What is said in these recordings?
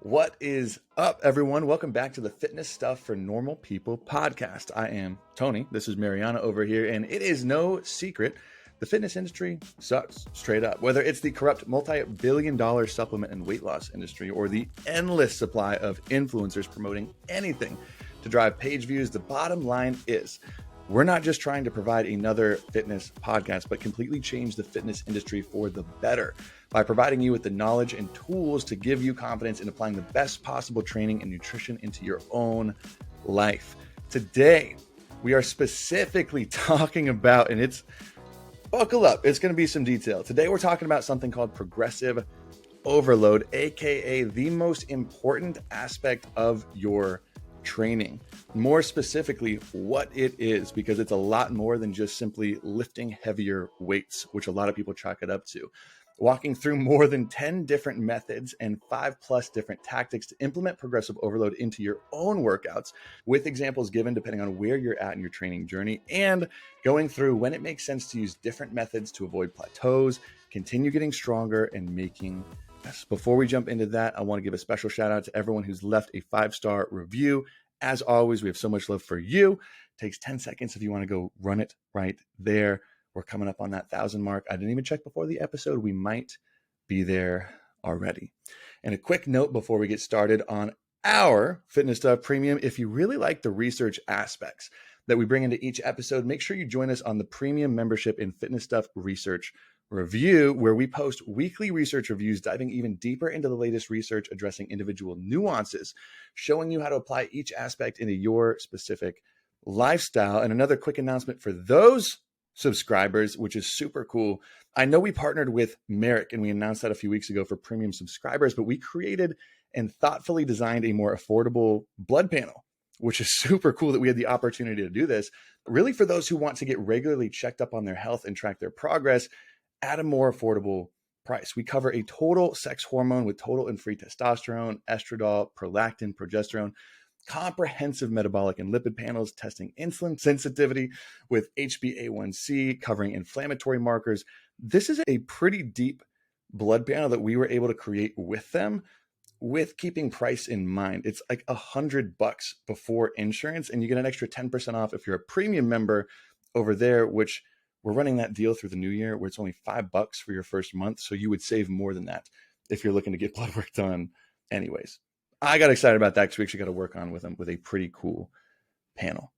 What is up, everyone? Welcome back to the Fitness Stuff for Normal People podcast. I am Tony. This is Marianna over here, and it is no secret the fitness industry sucks straight up. Whether it's the corrupt multi-billion-dollar supplement and weight loss industry or the endless supply of influencers promoting anything to drive page views, the bottom line is we're not just trying to provide another fitness podcast, but completely change the fitness industry for the better by providing you with the knowledge and tools to give you confidence in applying the best possible training and nutrition into your own life. Today, we are specifically talking about, and it's, buckle up, it's going to be some detail. Today, we're talking about something called progressive overload, aka the most important aspect of your training. More specifically, what it is, because it's a lot more than just simply lifting heavier weights, which a lot of people chalk it up to. Walking through more than 10 different methods and 5+ different tactics to implement progressive overload into your own workouts, with examples given depending on where you're at in your training journey, and going through when it makes sense to use different methods to avoid plateaus, continue getting stronger, and making. Before we jump into that, I want to give a special shout out to everyone who's left a 5-star review. As always, we have so much love for you. It takes 10 seconds if you want to go run it right there. We're coming up on that 1,000 mark. I didn't even check before the episode. We might be there already. And a quick note before we get started on our Fitness Stuff Premium. If you really like the research aspects that we bring into each episode, make sure you join us on the premium membership in Fitness Stuff Research Review, where we post weekly research reviews, diving even deeper into the latest research, addressing individual nuances, showing you how to apply each aspect into your specific lifestyle. And another quick announcement for those subscribers, which is super cool. I know we partnered with Merrick and we announced that a few weeks ago for premium subscribers, but we created and thoughtfully designed a more affordable blood panel, which is super cool that we had the opportunity to do this. Really, for those who want to get regularly checked up on their health and track their progress at a more affordable price. We cover a total sex hormone with total and free testosterone, estradiol, prolactin, progesterone, comprehensive metabolic and lipid panels testing insulin sensitivity with HbA1c, covering inflammatory markers. This is a pretty deep blood panel that we were able to create with them, with keeping price in mind. It's like $100 before insurance, and you get an extra 10% off if you're a premium member over there, which we're running that deal through the new year where it's only $5 for your first month. So you would save more than that if you're looking to get blood work done anyways. I got excited about that because we actually got to work on with them with a pretty cool panel.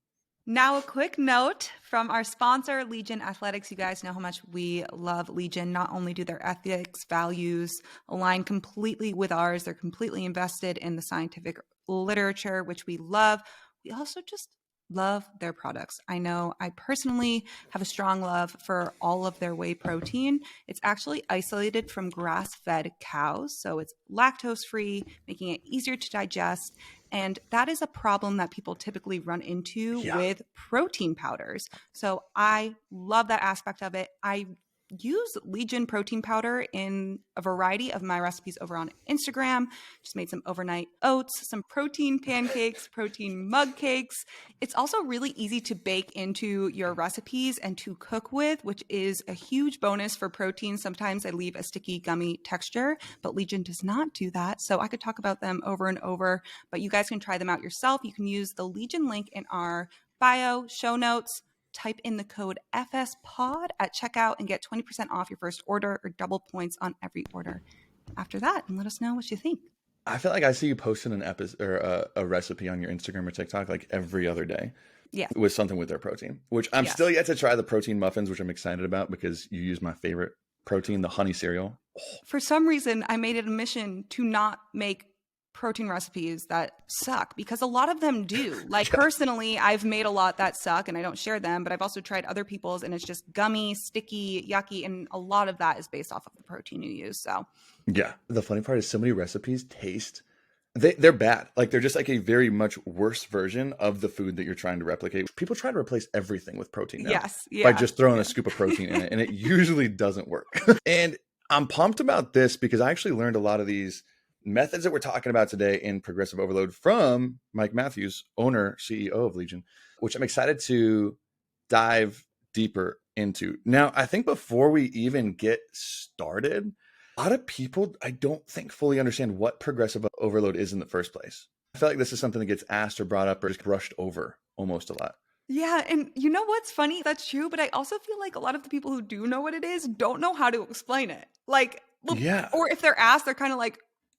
Now, a quick note from our sponsor, Legion Athletics. You guys know how much we love Legion. Not only do their ethics, values align completely with ours, they're completely invested in the scientific literature, which we love. We also just love their products. I know I personally have a strong love for all of their whey protein. It's actually isolated from grass-fed cows, so it's lactose-free, making it easier to digest. And that is a problem that people typically run into with protein powders. So I love that aspect of it. I use Legion protein powder in a variety of my recipes over on Instagram. Just made some overnight oats, some protein pancakes, protein mug cakes. It's also really easy to bake into your recipes and to cook with, which is a huge bonus for protein. Sometimes I leave a sticky, gummy texture, but Legion does not do that. So I could talk about them over and over, but you guys can try them out yourself. You can use the Legion link in our bio, show notes. Type in the code FSPOD at checkout and get 20% off your first order or double points on every order after that. And let us know what you think. I feel like I see you posting an episode or a recipe on your Instagram or TikTok like every other day. Yeah. With something with their protein, which I'm still yet to try the protein muffins, which I'm excited about because you use my favorite protein, the honey cereal. For some reason, I made it a mission to not make protein recipes that suck, because a lot of them do. Like personally, I've made a lot that suck and I don't share them, but I've also tried other people's and it's just gummy, sticky, yucky, and a lot of that is based off of the protein you use. So yeah, the funny part is so many recipes taste they're bad. Like they're just like a very much worse version of the food that you're trying to replicate. People try to replace everything with protein now by just throwing a scoop of protein in it, and it usually doesn't work. And I'm pumped about this because I actually learned a lot of these methods that we're talking about today in progressive overload from Mike Matthews, owner, CEO of Legion, which I'm excited to dive deeper into. Now, I think before we even get started, A lot of people, I don't think, fully understand what progressive overload is in the first place. I feel like this is something that gets asked or brought up or just brushed over almost a lot. Yeah, and you know what's funny? That's true, but I also feel like a lot of the people who do know what it is don't know how to explain it. Like, well, Yeah, or if they're asked, they're kind of like,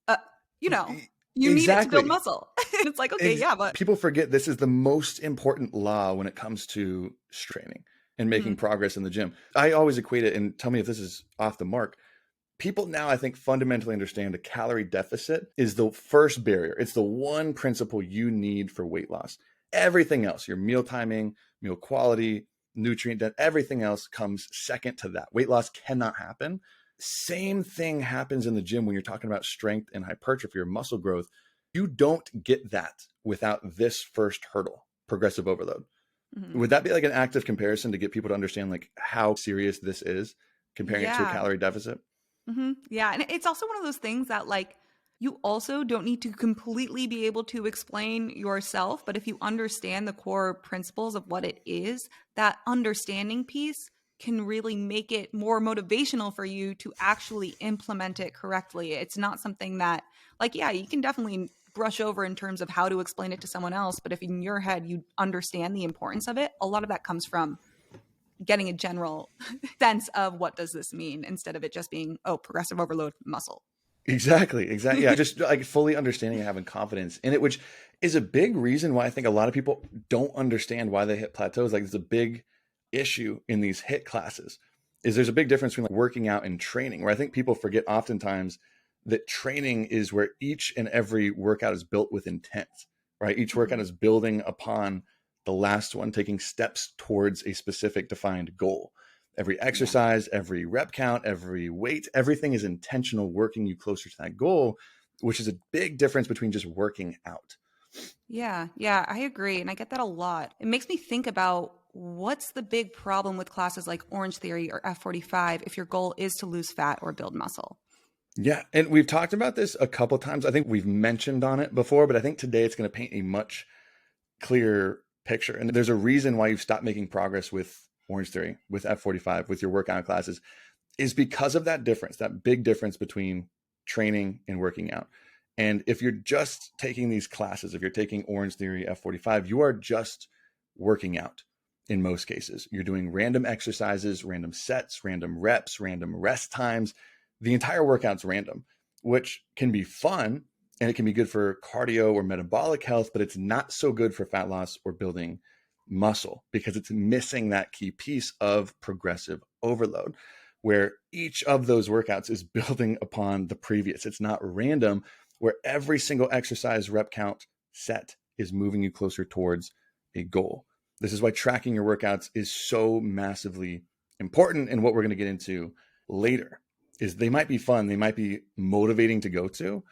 uh, you know, you need it to build exactly. muscle. And it's like, okay, yeah, but People forget this is the most important law when it comes to training and making Mhm. progress in the gym. I always equate it, and tell me if this is off the mark. People now, I think, fundamentally understand a calorie deficit is the first barrier. It's the one principle you need for weight loss. Everything else, your meal timing, meal quality, nutrient density, everything else comes second to that. Weight loss cannot happen. Same thing happens in the gym when you're talking about strength and hypertrophy or muscle growth. You don't get that without this first hurdle, progressive overload. Mhm. Would that be like an active comparison to get people to understand like how serious this is, comparing it to a Yeah. calorie deficit? Yeah, and it's also one of those things that like you also don't need to completely be able to explain yourself, but if you understand the core principles of what it is, that understanding piece can really make it more motivational for you to actually implement it correctly. It's not something that like yeah, you can definitely brush over in terms of how to explain it to someone else, but if in your head you understand the importance of it, a lot of that comes from getting a general sense of what does this mean instead of it just being, oh, progressive overload muscle. Exactly. Yeah, just like fully understanding and having confidence in it, which is a big reason why I think a lot of people don't understand why they hit plateaus. Like, it's a big issue in these hit classes. Is there's a big difference between like working out and training, where I think people forget oftentimes that training is where each and every workout is built with intent, right? Each workout Mhm. is building upon the last one, taking steps towards a specific defined goal. Every Yeah. exercise, every rep count, every weight, everything is intentional, working you closer to that goal, which is a big difference between just working out. Yeah. Yeah. I agree. And I get that a lot. It makes me think about what's the big problem with classes like Orange Theory or F45 if your goal is to lose fat or build muscle? Yeah. And we've talked about this a couple times. I think we've mentioned on it before, but I think today it's going to paint a much clearer picture. And there's a reason why you've stopped making progress with Orange Theory, with F45, with your workout classes, is because of that difference, that big difference between training and working out. And if you're just taking these classes, if you're taking Orange Theory, F45, you are just working out in most cases. You're doing random exercises, random sets, random reps, random rest times. The entire workout's random, which can be fun and it can be good for cardio or metabolic health, but it's not so good for fat loss or building muscle because it's missing that key piece of progressive overload where each of those workouts is building upon the previous. It's not random, where every single exercise, rep count, set is moving you closer towards a goal. This is why tracking your workouts is so massively important. And what we're going to get into later is they might be fun, they might be motivating to go to,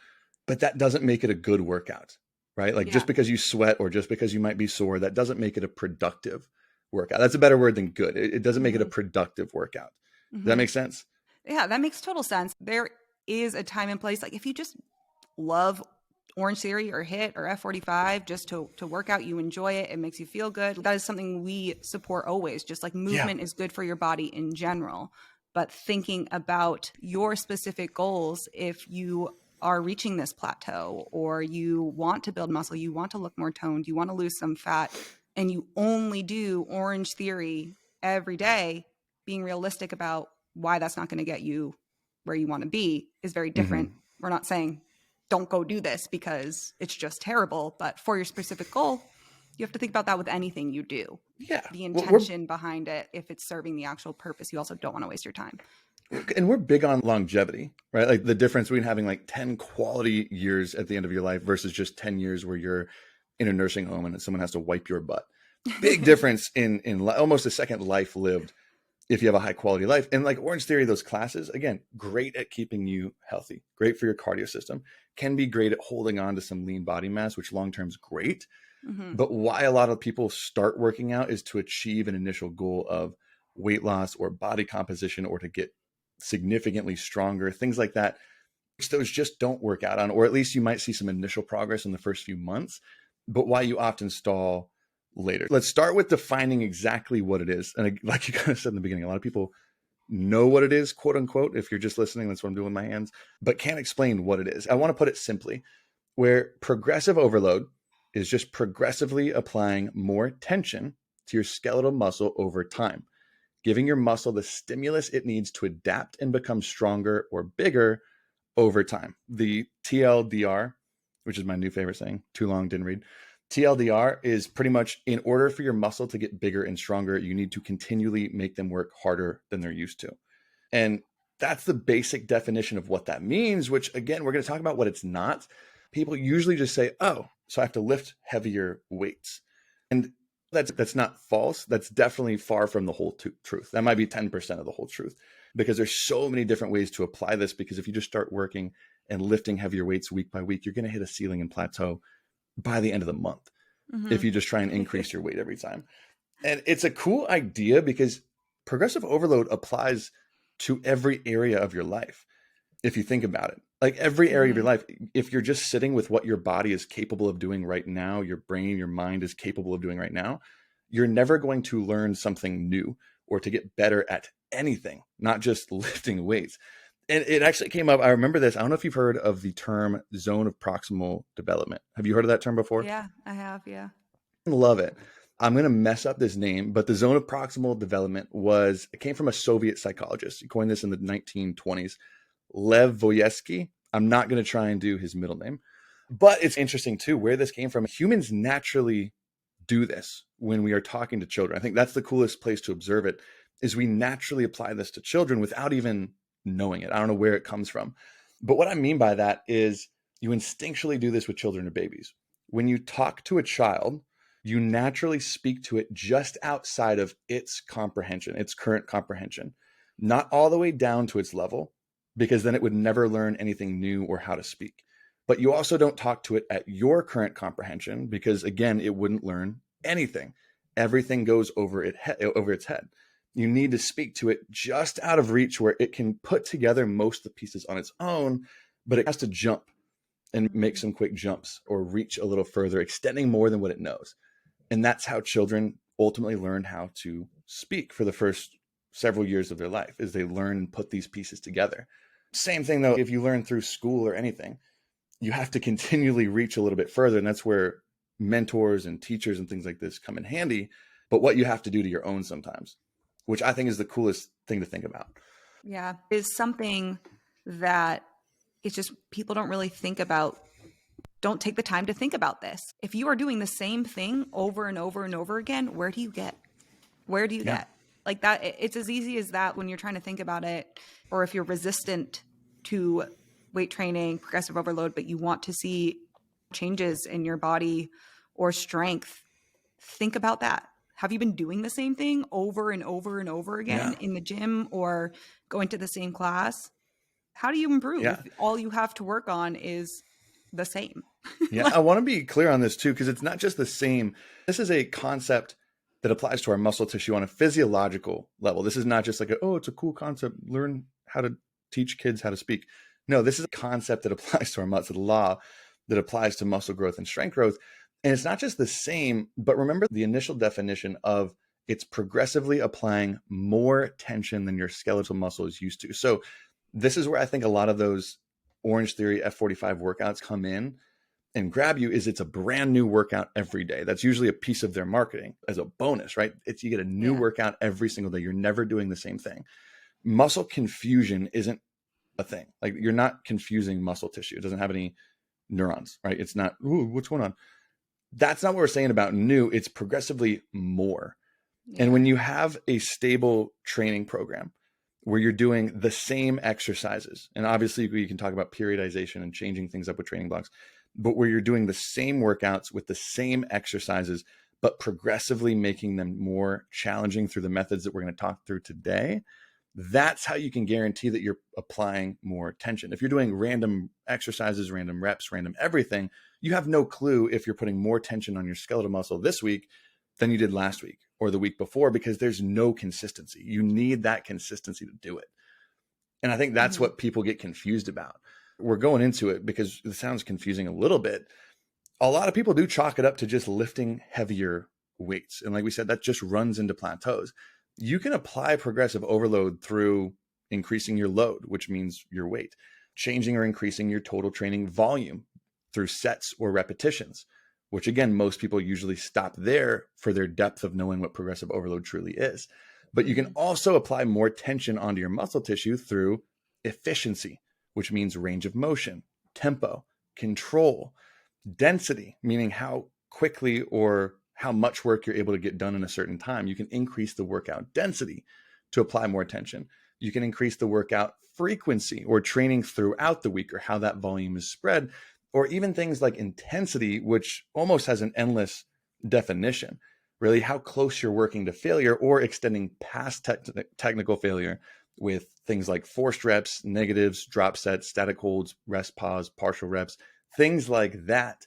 but that doesn't make it a good workout, right? Like Yeah. just because you sweat or just because you might be sore, that doesn't make it a productive workout. That's a better word than good. It doesn't make it a hmm productive workout. Does that hmm make sense? Yeah. That makes total sense. There is a time and place. Like if you just love Orange Theory or HIT or F45 just to work out, you enjoy it, it makes you feel good. That is something we support always. Just like Yeah. movement is good for your body in general. But thinking about your specific goals, if you are reaching this plateau or you want to build muscle, you want to look more toned, you want to lose some fat, and you only do Orange Theory every day, being realistic about why that's not going to get you where you want to be is very different. Hmm. We're not saying don't go do this because it's just terrible, but for your specific goal, you have to think about that with anything you do. Yeah. The We're intention behind it, if it's serving the actual purpose, you also don't want to waste your time. and we're big on longevity, right? Like the difference between having like 10 quality years at the end of your life versus just 10 years where you're in a nursing home and someone has to wipe your butt. Big difference in almost a second life lived if you have a high quality life. And like Orange Theory, those classes, again, great at keeping you healthy, great for your cardio system, can be great at holding on to some lean body mass, which long term is great. hmm But why a lot of people start working out is to achieve an initial goal of weight loss or body composition or to get significantly stronger, things like that, which those just don't work out on, or at least you might see some initial progress in the first few months, but why you often stall later. Let's start with defining exactly what it is. And like you kind of said in the beginning, a lot of people know what it is, quote unquote. If you're just listening, that's what I'm doing with my hands, but can't explain what it is. I want to put it simply, where progressive overload is just progressively applying more tension to your skeletal muscle over time, giving your muscle the stimulus it needs to adapt and become stronger or bigger over time. The TLDR, which is my new favorite saying, too long, didn't read. TLDR is pretty much, in order for your muscle to get bigger and stronger, you need to continually make them work harder than they're used to. And that's the basic definition of what that means, which again, we're going to talk about what it's not. People usually just say, oh, so I have to lift heavier weights. And that's not false. That's definitely far from the whole truth. That might be 10% of the whole truth, because there's so many different ways to apply this. Because if you just start working and lifting heavier weights week by week, you're going to hit a ceiling and plateau by the end of the month if you just try and increase your weight every time. And it's a cool idea because progressive overload applies to every area of your life. If you think about it, like every area of your life, if you're just sitting with what your body is capable of doing right now, your brain, your mind is capable of doing right now, you're never going to learn something new or to get better at anything, not just lifting weights. And it actually came up. I remember this. I don't know if you've heard of the term zone of proximal development. Have you heard of that term before? Yeah, I have. Yeah. Love it. I'm going to mess up this name, but the zone of proximal development it came from a Soviet psychologist. He coined this in the 1920s, Lev Voyetsky. I'm not going to try and do his middle name, but it's interesting too, where this came from. Humans naturally do this when we are talking to children. I think that's the coolest place to observe it, is we naturally apply this to children without even knowing it. I don't know where it comes from, but what I mean by that is you instinctually do this with children or babies. When you talk to a child, you naturally speak to it just outside of its comprehension, its current comprehension, not all the way down to its level, because then it would never learn anything new or how to speak. But you also don't talk to it at your current comprehension, because again, it wouldn't learn anything. Everything goes over its head. You need to speak to it just out of reach, where it can put together most of the pieces on its own, but it has to jump and make some quick jumps or reach a little further, extending more than what it knows. And that's how children ultimately learn how to speak for the first several years of their life, is they learn and put these pieces together. Same thing though, if you learn through school or anything, you have to continually reach a little bit further. And that's where mentors and teachers and things like this come in handy. But what you have to do to your own sometimes, which I think is the coolest thing to think about. Yeah. Is something that it's just people don't really think about, don't take the time to think about this. If you are doing the same thing over and over and over again, where do you get? Like that? It's as easy as that when you're trying to think about it, or if you're resistant to weight training, progressive overload, but you want to see changes in your body or strength, think about that. Have you been doing the same thing over and over and over again in the gym or going to the same class? How do you improve if all you have to work on is the same? Yeah, I want to be clear on this too, because it's not just the same. This is a concept that applies to our muscle tissue on a physiological level. This is not just like, it's a cool concept. Learn how to teach kids how to speak. No, this is a concept that applies to our muscle, the law that applies to muscle growth and strength growth. And it's not just the same, but remember the initial definition of it's progressively applying more tension than your skeletal muscle is used to. So this is where I think a lot of those Orange Theory F45 workouts come in and grab you, is it's a brand new workout every day. That's usually a piece of their marketing as a bonus, right? You get a new workout every single day. You're never doing the same thing. Muscle confusion isn't a thing. Like, you're not confusing muscle tissue. It doesn't have any neurons, right? It's not, what's going on? That's not what we're saying about new. It's progressively more. Yeah. And when you have a stable training program where you're doing the same exercises, and obviously you can talk about periodization and changing things up with training blocks, but where you're doing the same workouts with the same exercises, but progressively making them more challenging through the methods that we're going to talk through today, that's how you can guarantee that you're applying more tension. If you're doing random exercises, random reps, random everything, you have no clue if you're putting more tension on your skeletal muscle this week than you did last week or the week before, because there's no consistency. You need that consistency to do it. And I think that's what people get confused about. We're going into it because it sounds confusing a little bit. A lot of people do chalk it up to just lifting heavier weights. And like we said, that just runs into plateaus. you can apply progressive overload through increasing your load, which means your weight, changing or increasing your total training volume through sets or repetitions, which again, most people usually stop there for their depth of knowing what progressive overload truly is. But you can also apply more tension onto your muscle tissue through efficiency, which means range of motion, tempo, control, density, meaning how quickly or how much work you're able to get done in a certain time. You can increase the workout density to apply more tension. You can increase the workout frequency or training throughout the week or how that volume is spread, or even things like intensity, which almost has an endless definition, really how close you're working to failure or extending past technical failure with things like forced reps, negatives, drop sets, static holds, rest pause, partial reps, things like that.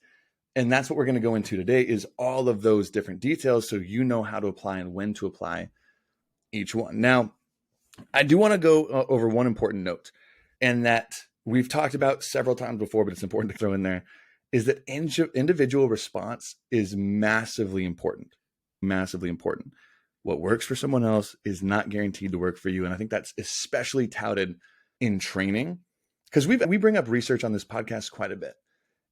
And that's what we're going to go into today, is all of those different details so you know how to apply and when to apply each one. Now, I do want to go over one important note, and that we've talked about several times before, but it's important to throw in there, is that individual response is massively important, massively important. What works for someone else is not guaranteed to work for you. And I think that's especially touted in training, because we bring up research on this podcast quite a bit.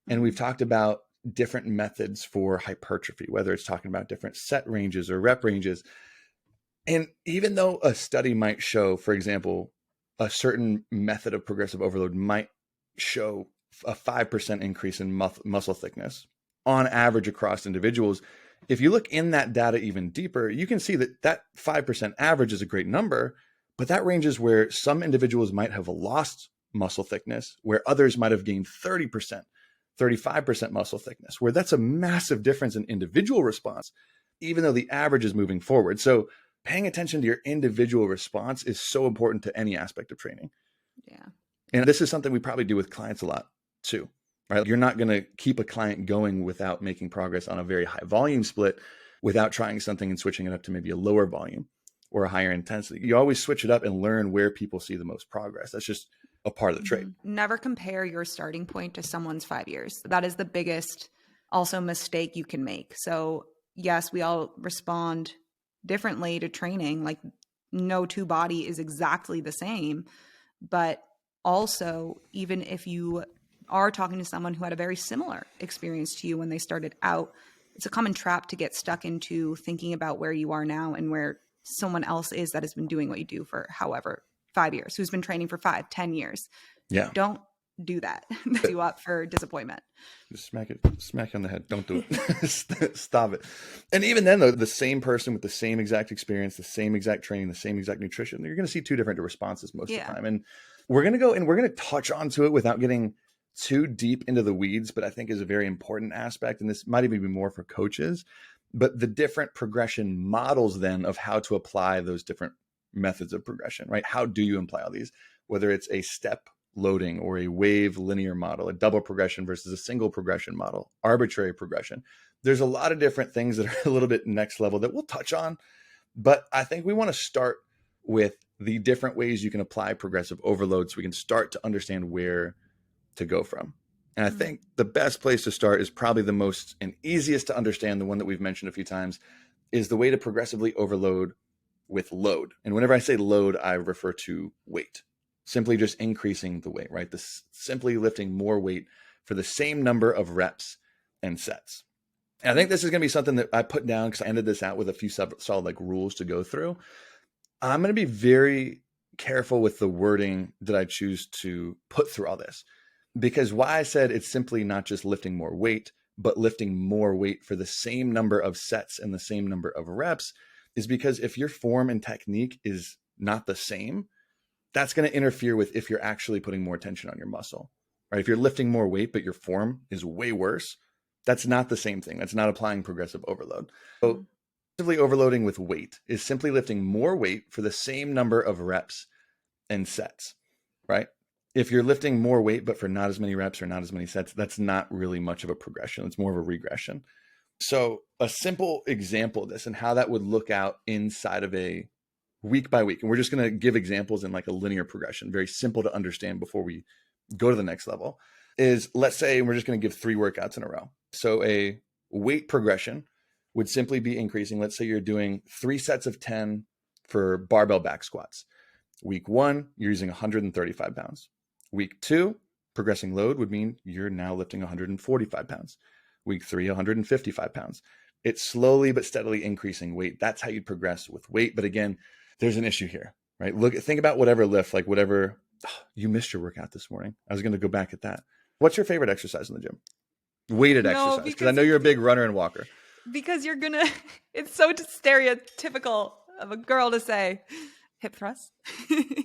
And we've talked about different methods for hypertrophy, whether it's talking about different set ranges or rep ranges. And even though a study might show, for example, a certain method of progressive overload might show a 5% increase in muscle thickness on average across individuals, if you look in that data even deeper, you can see that that 5% average is a great number, but that ranges where some individuals might have lost muscle thickness, where others might have gained 30%, 35% muscle thickness, where that's a massive difference in individual response, even though the average is moving forward. So paying attention to your individual response is so important to any aspect of training. Yeah. And this is something we probably do with clients a lot too, right? You're not going to keep a client going without making progress on a very high volume split, without trying something and switching it up to maybe a lower volume or a higher intensity. You always switch it up and learn where people see the most progress. That's just a part of the trade. Never compare your starting point to someone's 5 years. That is the biggest also mistake you can make. So yes, we all respond differently to training. Like no two body is exactly the same, but also even if you are talking to someone who had a very similar experience to you when they started out, it's a common trap to get stuck into thinking about where you are now and where someone else is that has been doing what you do for however 5 years, who's been training for 5-10 years. Yeah. Don't do that. That's you up for disappointment. Just smack you on the head. Don't do it. Stop it. And even then, though, the same person with the same exact experience, the same exact training, the same exact nutrition, you're going to see two different responses most of the time. And we're going to go and we're going to touch onto it without getting too deep into the weeds, but I think is a very important aspect. And this might even be more for coaches, but the different progression models then of how to apply those different methods of progression, right? How do you apply all these, whether it's a step loading or a wave linear model, a double progression versus a single progression model, arbitrary progression. There's a lot of different things that are a little bit next level that we'll touch on, but I think we want to start with the different ways you can apply progressive overload so we can start to understand where to go from. And I think the best place to start is probably the most and easiest to understand, the one that we've mentioned a few times, is the way to progressively overload with load. And whenever I say load, I refer to weight. Simply just increasing the weight, right? Simply lifting more weight for the same number of reps and sets. And I think this is going to be something that I put down because I ended this out with a few solid like rules to go through. I'm going to be very careful with the wording that I choose to put through all this, because why I said it's simply not just lifting more weight, but lifting more weight for the same number of sets and the same number of reps is because if your form and technique is not the same, that's going to interfere with if you're actually putting more tension on your muscle, right? If you're lifting more weight, but your form is way worse, that's not the same thing. That's not applying progressive overload. So progressively overloading with weight is simply lifting more weight for the same number of reps and sets, right? If you're lifting more weight, but for not as many reps or not as many sets, that's not really much of a progression. It's more of a regression. So a simple example of this and how that would look out inside of a week by week. And we're just going to give examples in like a linear progression, very simple to understand before we go to the next level, is let's say we're just going to give 3 workouts in a row. So a weight progression would simply be increasing. Let's say you're doing 3 sets of 10, for barbell back squats. Week 1, you're using 135 pounds. Week 2, progressing load would mean you're now lifting 145 pounds. Week 3, 155 pounds. It's slowly but steadily increasing weight. That's how you progress with weight. But again, there's an issue here, right? Think about whatever lift, like whatever. You missed your workout this morning. I was going to go back at that. What's your favorite exercise in the gym? Weighted exercise. Because I know you're a big runner and walker. Because it's so stereotypical of a girl to say hip thrust.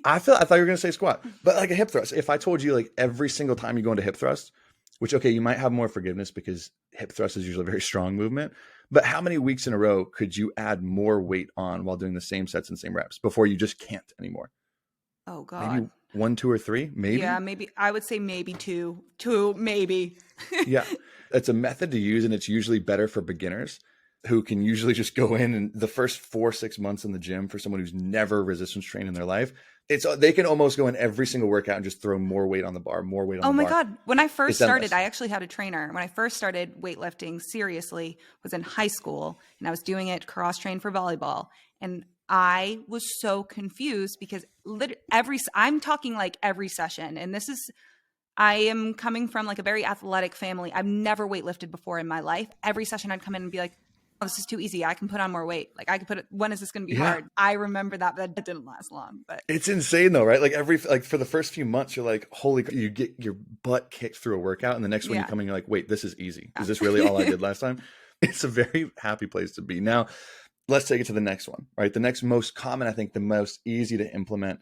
I thought you were going to say squat, but like a hip thrust. If I told you like every single time you go into hip thrust, which, okay, you might have more forgiveness because hip thrust is usually a very strong movement, but how many weeks in a row could you add more weight on while doing the same sets and same reps before you just can't anymore? Oh God. Maybe 1, 2, or 3, maybe? Yeah, maybe. I would say maybe two, maybe. Yeah. It's a method to use, and it's usually better for beginners who can usually just go in and the first 4-6 months in the gym for someone who's never resistance trained in their life. They can almost go in every single workout and just throw more weight on the bar, more weight on the bar. Oh my God. When I first started, endless. I actually had a trainer. When I first started weightlifting seriously was in high school, and I was doing it cross-trained for volleyball. And I was so confused because I'm talking like every session. And I am coming from like a very athletic family. I've never weightlifted before in my life. Every session I'd come in and be like, oh, this is too easy. I can put on more weight. Like when is this going to be hard? I remember that didn't last long, but it's insane though, right? Like for the first few months, you're like, holy, you get your butt kicked through a workout. And the next one you come in, you're like, wait, this is easy. Is this really all I did last time? It's a very happy place to be. Now, let's take it to the next one, right? The next most common, I think the most easy to implement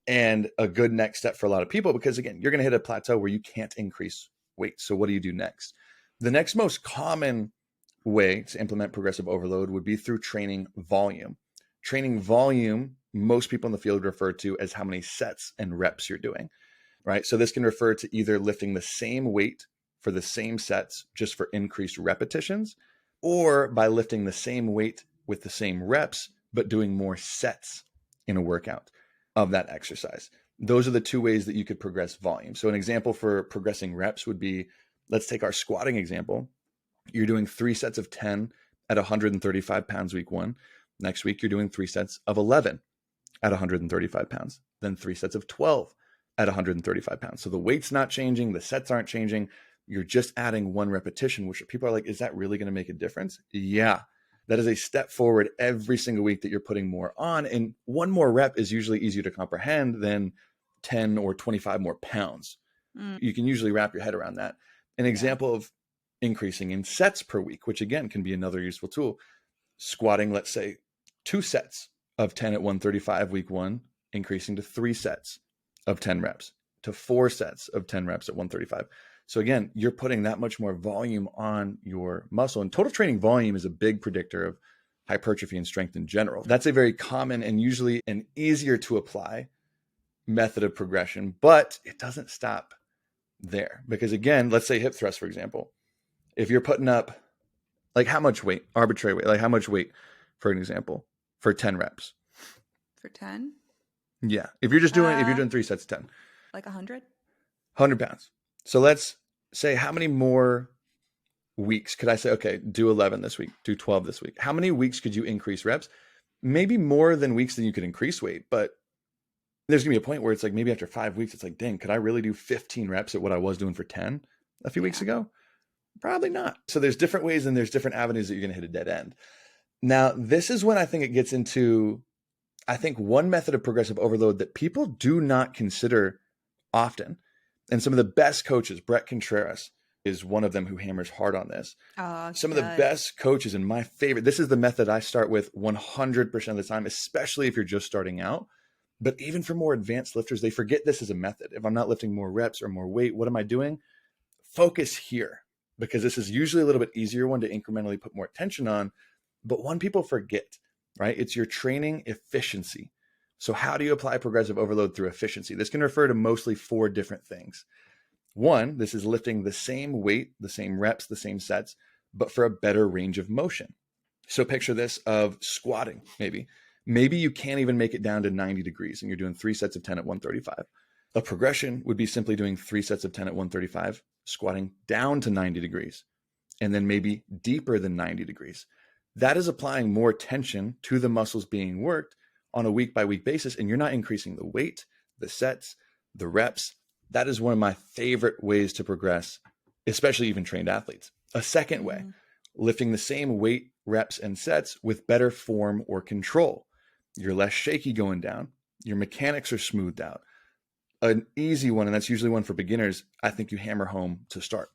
and a good next step for a lot of people, because again, you're going to hit a plateau where you can't increase weight. So what do you do next? The next most common way to implement progressive overload would be through training volume. Training volume, most people in the field refer to as how many sets and reps you're doing, right? So this can refer to either lifting the same weight for the same sets just for increased repetitions, or by lifting the same weight with the same reps, but doing more sets in a workout of that exercise. Those are the two ways that you could progress volume. So an example for progressing reps would be, let's take our squatting example. You're doing 3 sets of 10 at 135 pounds week 1. Next week, you're doing 3 sets of 11 at 135 pounds. Then 3 sets of 12 at 135 pounds. So the weight's not changing. The sets aren't changing. You're just adding 1 repetition, which people are like, is that really going to make a difference? Yeah. That is a step forward every single week that you're putting more on. And 1 more rep is usually easier to comprehend than 10 or 25 more pounds. You can usually wrap your head around that. An example of increasing in sets per week, which again can be another useful tool. Squatting, let's say 2 sets of 10 at 135 week 1, increasing to 3 sets of 10 reps, to 4 sets of 10 reps at 135. So again, you're putting that much more volume on your muscle, and total training volume is a big predictor of hypertrophy and strength in general. That's a very common and usually an easier to apply method of progression, but it doesn't stop there, because again, let's say hip thrust, for example, if you're putting up like how much weight, arbitrary weight, like how much weight, for an example, for 10 reps. For 10? Yeah. If you're doing 3 sets of 10. Like 100? 100 pounds. So let's say, how many more weeks could I say, okay, do 11 this week, do 12 this week? How many weeks could you increase reps? Maybe more than weeks than you could increase weight, but there's going to be a point where it's like, maybe after 5 weeks, it's like, dang, could I really do 15 reps at what I was doing for 10 a few weeks ago? Probably not. So there's different ways and there's different avenues that you're going to hit a dead end. Now, this is when I think it gets into, I think, one method of progressive overload that people do not consider often. And some of the best coaches, Brett Contreras is one of them who hammers hard on this. Some of the best coaches, and my favorite, this is the method I start with 100% of the time, especially if you're just starting out. But even for more advanced lifters, they forget this is a method. If I'm not lifting more reps or more weight, what am I doing? Focus here, because this is usually a little bit easier one to incrementally put more attention on, but one people forget, right? It's your training efficiency. So how do you apply progressive overload through efficiency? This can refer to mostly 4 different things. 1, this is lifting the same weight, the same reps, the same sets, but for a better range of motion. So picture this of squatting, maybe. Maybe you can't even make it down to 90 degrees and you're doing 3 sets of 10 at 135. A progression would be simply doing 3 sets of 10 at 135, squatting down to 90 degrees, and then maybe deeper than 90 degrees. That is applying more tension to the muscles being worked on a week by week basis and you're not increasing the weight, the sets, the reps, that is one of my favorite ways to progress, especially even trained athletes. A second way, lifting the same weight, reps, and sets with better form or control. You're less shaky going down. Your mechanics are smoothed out. An easy one, and that's usually one for beginners, I think you hammer home to start.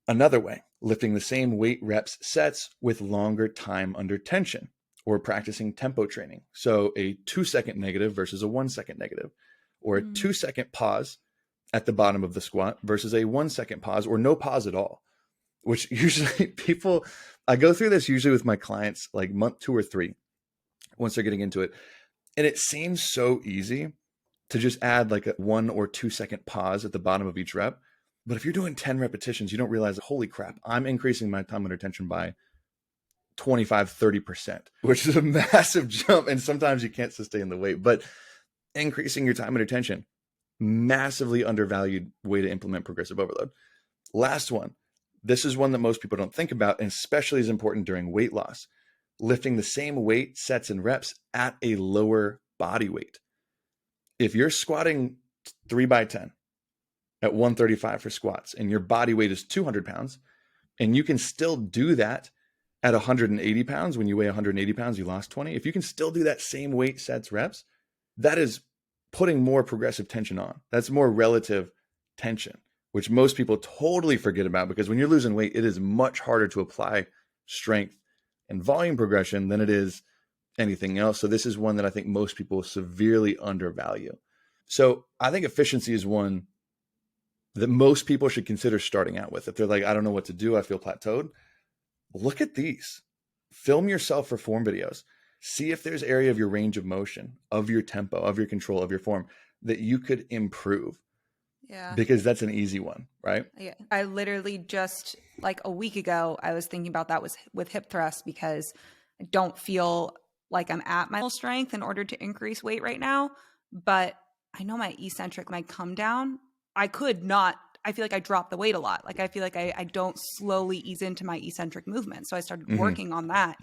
Another way, lifting the same weight, reps, sets with longer time under tension, or practicing tempo training. So a 2-second negative versus a 1-second negative, or a 2-second pause at the bottom of the squat versus a 1-second pause or no pause at all, which usually I go through this usually with my clients like month 2 or 3, once they're getting into it. And it seems so easy to just add like a 1 or 2-second pause at the bottom of each rep. But if you're doing 10 repetitions, you don't realize, holy crap, I'm increasing my time under tension by 25-30%, which is a massive jump. And sometimes you can't sustain the weight, but increasing your time under tension, massively undervalued way to implement progressive overload. Last one. This is one that most people don't think about, and especially is important during weight loss. Lifting the same weight, sets, and reps at a lower body weight. If you're squatting 3x10 at 135 for squats and your body weight is 200 pounds, and you can still do that at 180 pounds, when you weigh 180 pounds, you lost 20. If you can still do that same weight, sets, reps, that is putting more progressive tension on. That's more relative tension, which most people totally forget about, because when you're losing weight, it is much harder to apply strength and volume progression than it is anything else. So this is one that I think most people severely undervalue. So I think efficiency is one that most people should consider starting out with. If they're like, I don't know what to do, I feel plateaued, look at these. Film yourself for form videos. See if there's area of your range of motion, of your tempo, of your control, of your form that you could improve. Yeah. Because that's an easy one, right? Yeah. I literally just like a week ago, I was thinking about that with hip thrust, because I don't feel like I'm at my full strength in order to increase weight right now. But I know my eccentric, my come down, I feel like I drop the weight a lot. Like I feel like I don't slowly ease into my eccentric movement. So I started working on that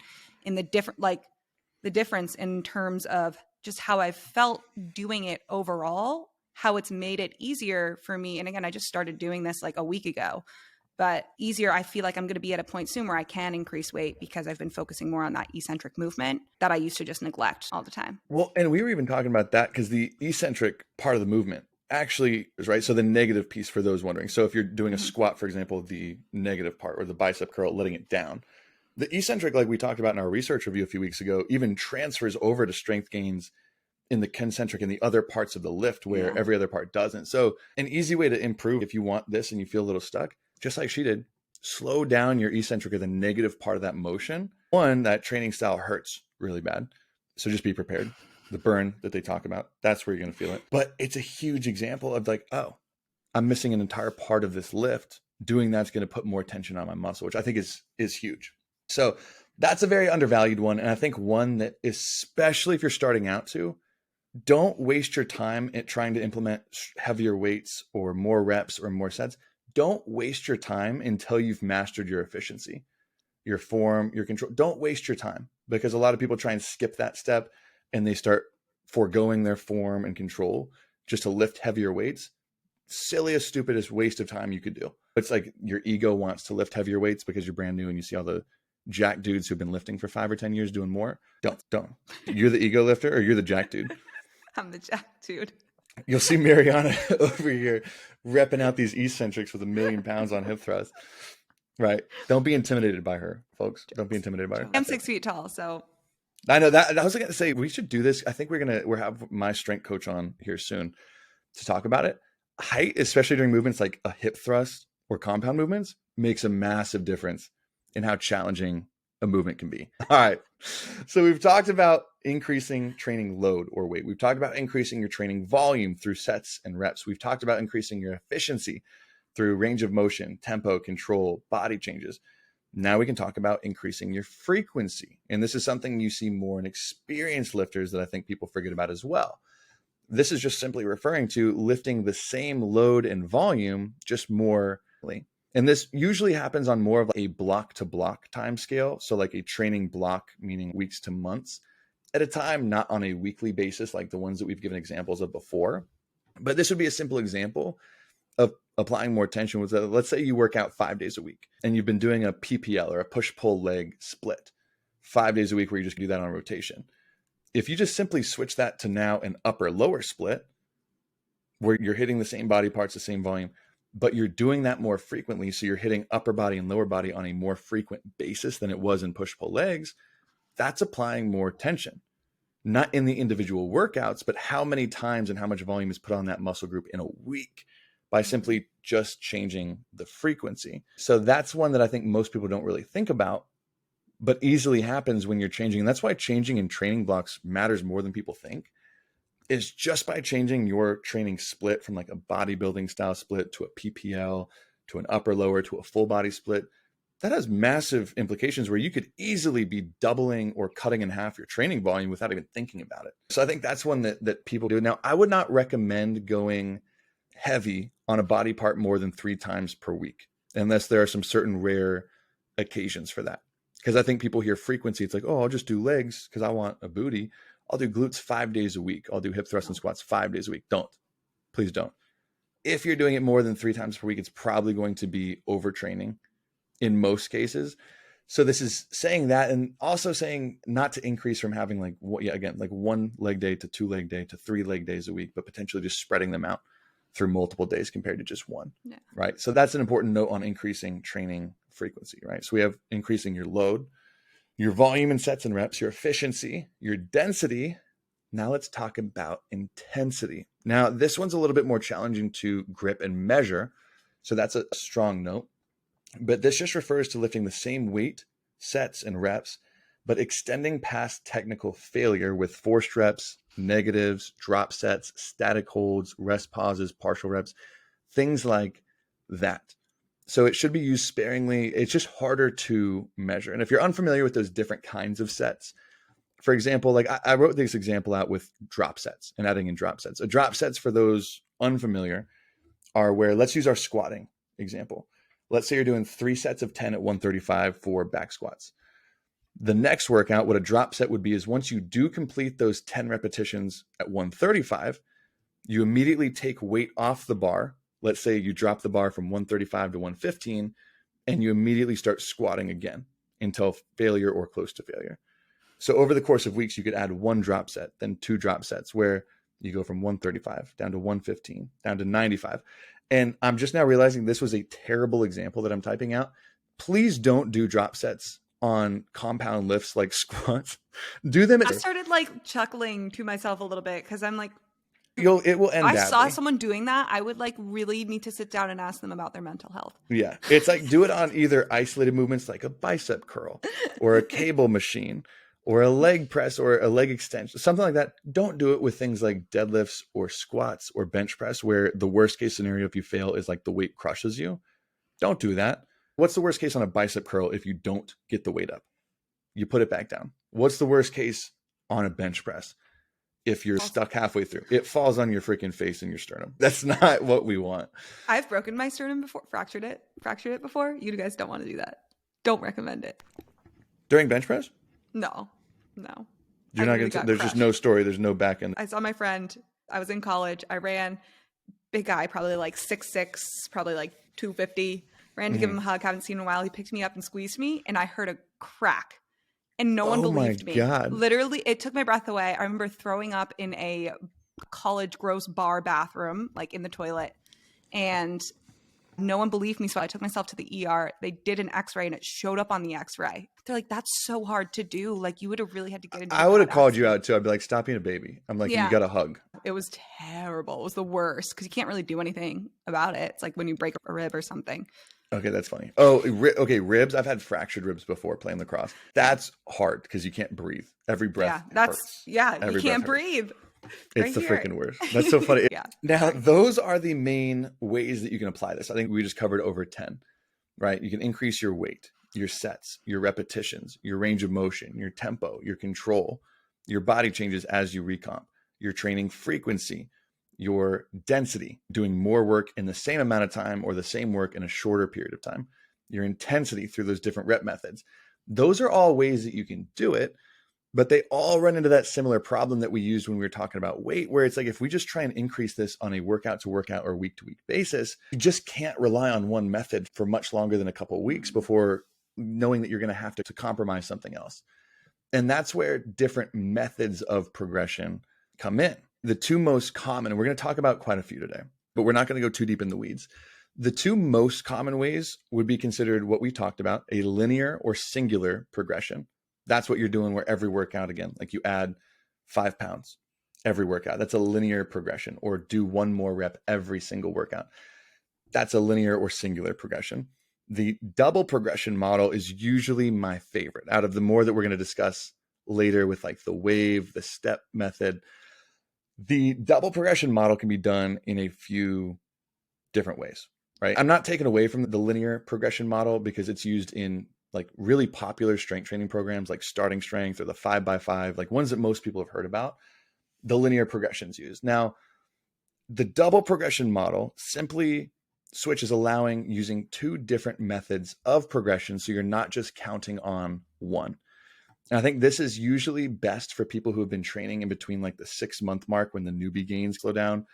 in the difference in terms of just how I felt doing it overall, how it's made it easier for me. And again, I just started doing this like a week ago, but easier. I feel like I'm going to be at a point soon where I can increase weight because I've been focusing more on that eccentric movement that I used to just neglect all the time. Well, and we were even talking about that because the eccentric part of the movement actually is right. So the negative piece, for those wondering. So if you're doing a squat, for example, the negative part, or the bicep curl, letting it down, the eccentric, like we talked about in our research review a few weeks ago, even transfers over to strength gains in the concentric and the other parts of the lift where every other part doesn't. So an easy way to improve, if you want this and you feel a little stuck, just like she did, slow down your eccentric, or the negative part of that motion. One, that training style hurts really bad. So just be prepared. The burn that they talk about, that's where you're going to feel it. But it's a huge example of like, oh, I'm missing an entire part of this lift. Doing that's going to put more tension on my muscle, which I think is huge. So that's a very undervalued one. And I think one that, especially if you're starting out don't waste your time at trying to implement heavier weights or more reps or more sets. Don't waste your time until you've mastered your efficiency, your form, your control. Don't waste your time, because a lot of people try and skip that step and they start foregoing their form and control just to lift heavier weights. Silliest, stupidest waste of time you could do. It's like your ego wants to lift heavier weights because you're brand new and you see all the jack dudes who've been lifting for 5 or 10 years doing more. Don't. You're the ego lifter, or you're the jack dude. I'm the jack dude. You'll see Marianna over here repping out these eccentrics with 1,000,000 pounds on hip thrust. Right. Don't be intimidated by her, folks. Don't be intimidated by her. I'm 6 feet tall, so. I know that. I was going to say, we should do this. I think we'll have my strength coach on here soon to talk about it. Height, especially during movements like a hip thrust or compound movements, makes a massive difference in how challenging a movement can be. All right. So we've talked about increasing training load or weight. We've talked about increasing your training volume through sets and reps. We've talked about increasing your efficiency through range of motion, tempo, control, body changes. Now we can talk about increasing your frequency. And this is something you see more in experienced lifters that I think people forget about as well. This is just simply referring to lifting the same load and volume, just more. And this usually happens on more of a block to block time scale. So like a training block, meaning weeks to months, at a time, not on a weekly basis like the ones that we've given examples of before. But this would be a simple example of applying more tension with, let's say you work out 5 days a week and you've been doing a PPL or a push-pull leg split 5 days a week where you just do that on rotation. If you just simply switch that to now an upper-lower split where you're hitting the same body parts, the same volume, but you're doing that more frequently, so you're hitting upper body and lower body on a more frequent basis than it was in push-pull legs, that's applying more tension. Not in the individual workouts, but how many times and how much volume is put on that muscle group in a week by simply just changing the frequency. So that's one that I think most people don't really think about, but easily happens when you're changing. And that's why changing in training blocks matters more than people think, is just by changing your training split from like a bodybuilding style split to a PPL, to an upper lower, to a full body split. That has massive implications where you could easily be doubling or cutting in half your training volume without even thinking about it. So I think that's one that people do. Now, I would not recommend going heavy on a body part more than 3 times per week, unless there are some certain rare occasions for that. Because I think people hear frequency. It's like, oh, I'll just do legs because I want a booty. I'll do glutes 5 days a week. I'll do hip thrusts and squats 5 days a week. Don't. Please don't. If you're doing it more than 3 times per week, it's probably going to be overtraining in most cases. So this is saying that, and also saying not to increase from having like 1 leg day to 2 leg day to 3 leg days a week, but potentially just spreading them out through multiple days compared to just one. Yeah. Right. So that's an important note on increasing training frequency, right? So we have increasing your load, your volume and sets and reps, your efficiency, your density. Now let's talk about intensity. Now this one's a little bit more challenging to grip and measure. So that's a strong note. But this just refers to lifting the same weight, sets, and reps, but extending past technical failure with forced reps, negatives, drop sets, static holds, rest pauses, partial reps, things like that. So it should be used sparingly. It's just harder to measure. And if you're unfamiliar with those different kinds of sets, for example, like I wrote this example out with drop sets and adding in drop sets. A drop sets, for those unfamiliar, are where, let's use our squatting example. Let's say you're doing 3 sets of 10 at 135 for back squats. The next workout, what a drop set would be, is once you do complete those 10 repetitions at 135, you immediately take weight off the bar. Let's say you drop the bar from 135 to 115, and you immediately start squatting again until failure or close to failure. So over the course of weeks, you could add 1 drop set, then 2 drop sets, where you go from 135 down to 115, down to 95. And I'm just now realizing this was a terrible example that I'm typing out. Please don't do drop sets on compound lifts like squats. Do them. I started like chuckling to myself a little bit because I'm like, it will end badly. I saw someone doing that. I would like really need to sit down and ask them about their mental health. Yeah. It's like, do it on either isolated movements like a bicep curl or a cable machine or a leg press or a leg extension, something like that. Don't do it with things like deadlifts or squats or bench press, where the worst case scenario if you fail is like the weight crushes you. Don't do that. What's the worst case on a bicep curl if you don't get the weight up? You put it back down. What's the worst case on a bench press if you're stuck halfway through? It falls on your freaking face and your sternum. That's not what we want. I've broken my sternum before, fractured it before. You guys don't want to do that. Don't recommend it. During bench press? No. You're not going to, there's just no story. There's no back end. I saw my friend. I was in college. I ran, big guy, probably like 6'6", probably like 250. Ran to give him a hug. Haven't seen him in a while. He picked me up and squeezed me, and I heard a crack. And no one believed me. God. Literally, it took my breath away. I remember throwing up in a college gross bar bathroom, like in the toilet. And no one believed me, so I took myself to the ER. They did an x-ray, and it showed up on the x-ray. They're like, that's so hard to do. Like, you would have really had to get into it. I would have called you out, too. I'd be like, stop being a baby. I'm like, you got a hug. It was terrible. It was the worst because you can't really do anything about it. It's like when you break a rib or something. Okay, that's funny. Oh, okay, ribs. I've had fractured ribs before playing lacrosse. That's hard because you can't breathe. Every breath hurts. You can't breathe. It's the freaking worst. That's so funny. Yeah. Now, those are the main ways that you can apply this. I think we just covered over 10, right? You can increase your weight, your sets, your repetitions, your range of motion, your tempo, your control, your body changes as you recomp, your training frequency, your density, doing more work in the same amount of time or the same work in a shorter period of time, your intensity through those different rep methods. Those are all ways that you can do it. But they all run into that similar problem that we used when we were talking about weight, where it's like, if we just try and increase this on a workout to workout or week to week basis, you just can't rely on one method for much longer than a couple of weeks before knowing that you're going to have to compromise something else. And that's where different methods of progression come in. The two most common, and we're going to talk about quite a few today, but we're not going to go too deep in the weeds. The two most common ways would be considered what we talked about, a linear or singular progression. That's what you're doing where every workout, again, like you add 5 pounds every workout. That's a linear progression. Or do one more rep every single workout. That's a linear or singular progression. The double progression model is usually my favorite out of the more that we're going to discuss later with like the wave, the step method. The double progression model can be done in a few different ways, right? I'm not taking away from the linear progression model because it's used in like really popular strength training programs like Starting Strength or the 5x5, like ones that most people have heard about. The linear progression's used. Now, the double progression model simply switches allowing using two different methods of progression. So you're not just counting on one. And I think this is usually best for people who have been training in between like the 6-month mark when the newbie gains slow down,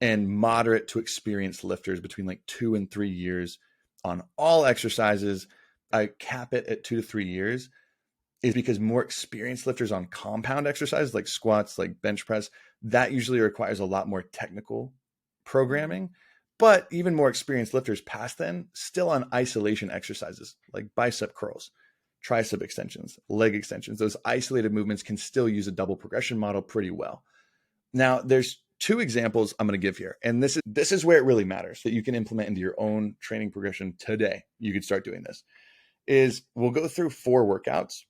and moderate to experienced lifters between like 2 and 3 years on all exercises. I cap it at 2 to 3 years is because more experienced lifters on compound exercises like squats, like bench press, that usually requires a lot more technical programming. But even more experienced lifters past then, still on isolation exercises like bicep curls, tricep extensions, leg extensions, those isolated movements can still use a double progression model pretty well. Now, there's 2 examples I'm going to give here. And this is where it really matters that you can implement into your own training progression today. You could start doing this. Is we'll go through 4 workouts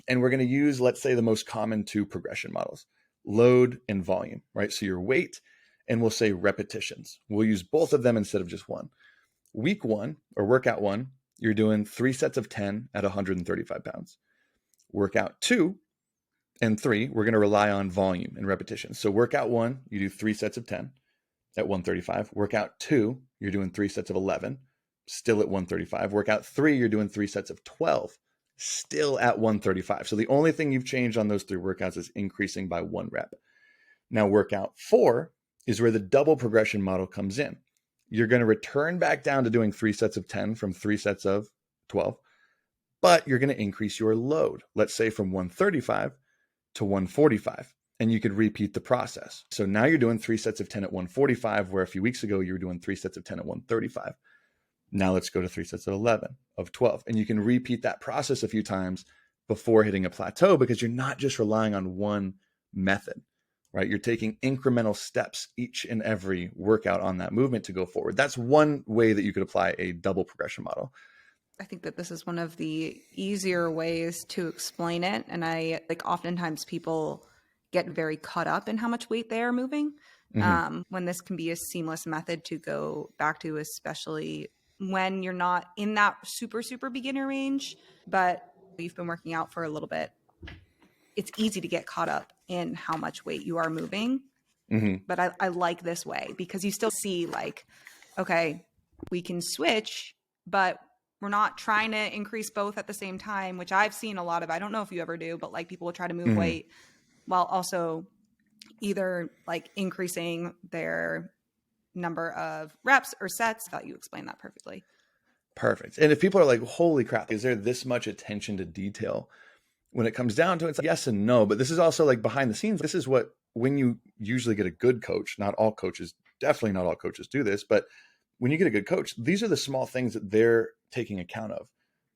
and we're going to use, let's say, the most common 2 progression models, load and volume, right? So your weight, and we'll say repetitions. We'll use both of them instead of just one. Week 1 or workout 1, you're doing 3 sets of 10 at 135 pounds. Workout 2 and 3, we're going to rely on volume and repetitions. So workout 1, you do 3 sets of 10 at 135. Workout 2, you're doing 3 sets of 11, still at 135. Workout 3, you're doing 3 sets of 12, still at 135. So the only thing you've changed on those 3 workouts is increasing by 1 rep. Now, workout 4 is where the double progression model comes in. You're going to return back down to doing 3 sets of 10 from 3 sets of 12, but you're going to increase your load, let's say from 135 to 145. And you could repeat the process. So now you're doing 3 sets of 10 at 145, where a few weeks ago you were doing 3 sets of 10 at 135. Now let's go to 3 sets of 11, of 12. And you can repeat that process a few times before hitting a plateau because you're not just relying on one method, right? You're taking incremental steps each and every workout on that movement to go forward. That's one way that you could apply a double progression model. I think that this is one of the easier ways to explain it. And I like oftentimes people get very caught up in how much weight they are moving, when this can be a seamless method to go back to, especially when you're not in that super, super beginner range, but you've been working out for a little bit. It's easy to get caught up in how much weight you are moving. But I like this way because you still see like, okay, we can switch, but we're not trying to increase both at the same time, which I've seen a lot of. I don't know if you ever do, but like people will try to move weight while also either like increasing their number of reps or sets. I thought you explained that perfectly. Perfect. And if people are like, holy crap, is there this much attention to detail? When it comes down to it, it's like yes and no, but this is also like behind the scenes. This is what, when you usually get a good coach, not all coaches, definitely not all coaches do this, but when you get a good coach, these are the small things that they're taking account of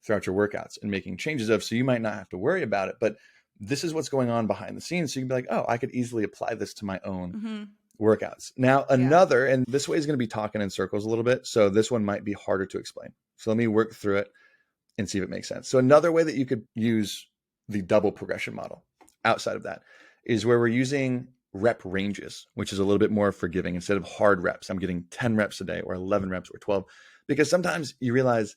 throughout your workouts and making changes of. So you might not have to worry about it, but this is what's going on behind the scenes. So you can be like, oh, I could easily apply this to my own workouts. Now, another, and this way is going to be talking in circles a little bit. So this one might be harder to explain. So let me work through it and see if it makes sense. So another way that you could use the double progression model outside of that is where we're using rep ranges, which is a little bit more forgiving. Instead of hard reps, I'm getting 10 reps a day or 11 reps or 12, because sometimes you realize